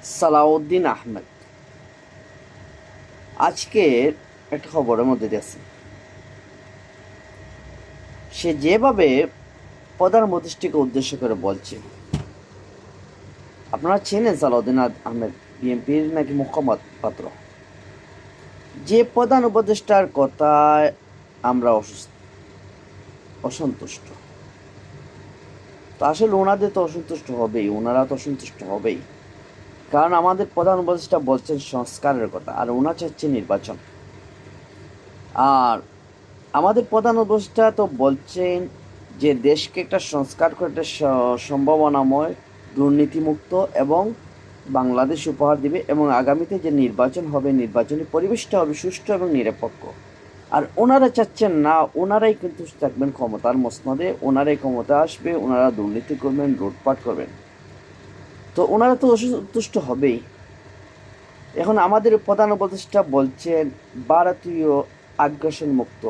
সালাউদ্দিন আহমেদ আজকে একটা খবরের মধ্যে দিয়েছে। সে যেভাবে প্রধান উপদেষ্টাকে উদ্দেশ্য করে বলছে, আপনারা চেনেন সালাউদ্দিন আহমেদ বিএনপির নাকি মুখপাত্র। যে প্রধান উপদেষ্টার কথায় আমরা অসন্তুষ্ট, তো আসলে ওনাদের তো অসন্তুষ্ট হবেই, ওনারা তো অসন্তুষ্ট হবেই। কারণ আমাদের প্রধান উপদেষ্টা বলছেন সংস্কারের কথা, আর ওনা চাচ্ছে নির্বাচন। আর আমাদের প্রধান উপদেষ্টা তো বলছেন যে দেশকে একটা সংস্কার করে একটা সম্ভাবনাময়, দুর্নীতিমুক্ত এবং বাংলাদেশ উপহার দিবে, এবং আগামীতে যে নির্বাচন হবে, নির্বাচনী পরিবেশটা হবে সুষ্ঠু এবং নিরপেক্ষ। আর ওনারা চাচ্ছেন না, ওনারাই কিন্তু থাকবেন ক্ষমতার মসনদে, ওনারাই ক্ষমতা আসবে, ওনারা দুর্নীতি করবেন, লুটপাট করবেন। তো ওনারা তো অসন্তুষ্ট হবেই। এখন আমাদের প্রধান উপদেষ্টা বলছেন ভারতীয় আগ্রাসন মুক্ত,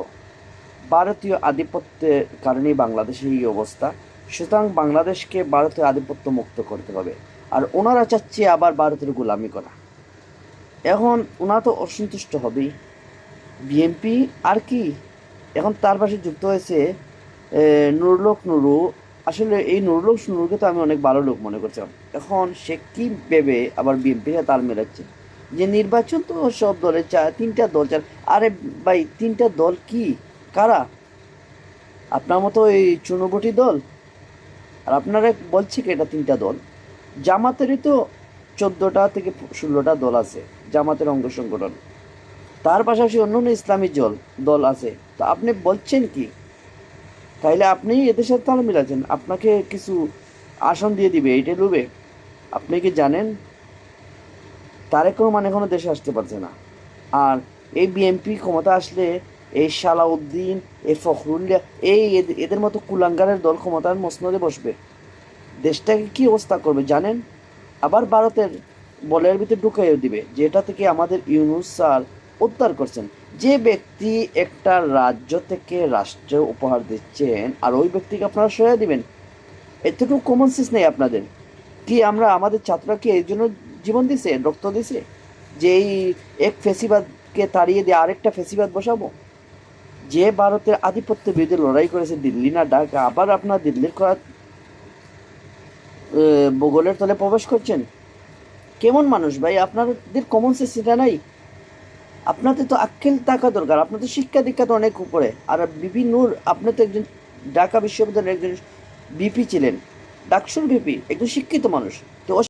ভারতীয় আধিপত্যের কারণেই বাংলাদেশের এই অবস্থা, সুতরাং বাংলাদেশকে ভারতের আধিপত্য মুক্ত করতে হবে। আর ওনারা চাচ্ছে আবার ভারতের গোলামি করা। এখন ওনারা তো অসন্তুষ্ট হবেই। বিএনপি আর কি, এখন তার পাশে যুক্ত হয়েছে নুরুল নুরু। আসলে এই নুরুল নুরুকে তো আমি অনেক ভালো লোক মনে করছিলাম। এখন সে কি ভেবে আবার বিএনপির সাথে তাল মেলাচ্ছে যে নির্বাচন তো সব দলের তিনটা দল চার। আরে ভাই, তিনটা দল কি, কারা? আপনার মতো এই চুনোবটি দল? আর আপনারা বলছে কি এটা তিনটা দল? জামাতেরই তো 14টা থেকে 16টা দল আছে, জামাতের অঙ্গ সংগঠন। তার পাশাপাশি অন্য অন্য ইসলামী দল আছে। তো আপনি বলছেন কি? তাইলে আপনি এদের সাথে তাল মিলাচ্ছেন, আপনাকে কিছু আসন দিয়ে দিবে এইটা লুবে? আপনি কি জানেন তারেক রহমান এখনো দেশে আসতে পারছে না? আর এই বিএনপি ক্ষমতা আসলে এই সালাউদ্দিন, এই ফখরুল্লাহ, এদের মতো কুলাঙ্গারের দল ক্ষমতার মসনদে বসবে, দেশটাকে কি অবস্থা করবে জানেন? আবার ভারতের বলের ভিতরে ঢুকাইয়ে দিবে, যেটা থেকে আমাদের ইউনূস স্যার উদ্ধার করছেন। যে ব্যক্তি একটা রাজ্য থেকে রাষ্ট্র উপহার দিচ্ছেন, আর ওই ব্যক্তিকে আপনারা সরিয়ে দিবেন, এতটুকু কমন সেন্স নেই আপনাদের? কি আমরা আমাদের ছাত্ররা কি এই জন্য জীবন দিছে, রক্ত দিছে, যে এই এক ফেসিবাদকে তাড়িয়ে দিয়ে আরেকটা ফেসিবাদ বসাবো? যে ভারতের আধিপত্যের বিরুদ্ধে লড়াই করেছে দিল্লি না ঢাকা, আবার আপনার দিল্লির করা ভূগোলের তলে প্রবেশ করছেন? কেমন মানুষ ভাই, আপনাদের কমন সেন্স এটা নাই? আপনাদের তো আক্কেল থাকা দরকার, আপনাদের শিক্ষা দীক্ষা তো অনেক উপরে। আর বিপি নূর, আপনি তো একজন ঢাকা বিশ্ববিদ্যালয়ের একজন বিপি ছিলেন, ডাকসুর বিপি, একজন শিক্ষিত মানুষ।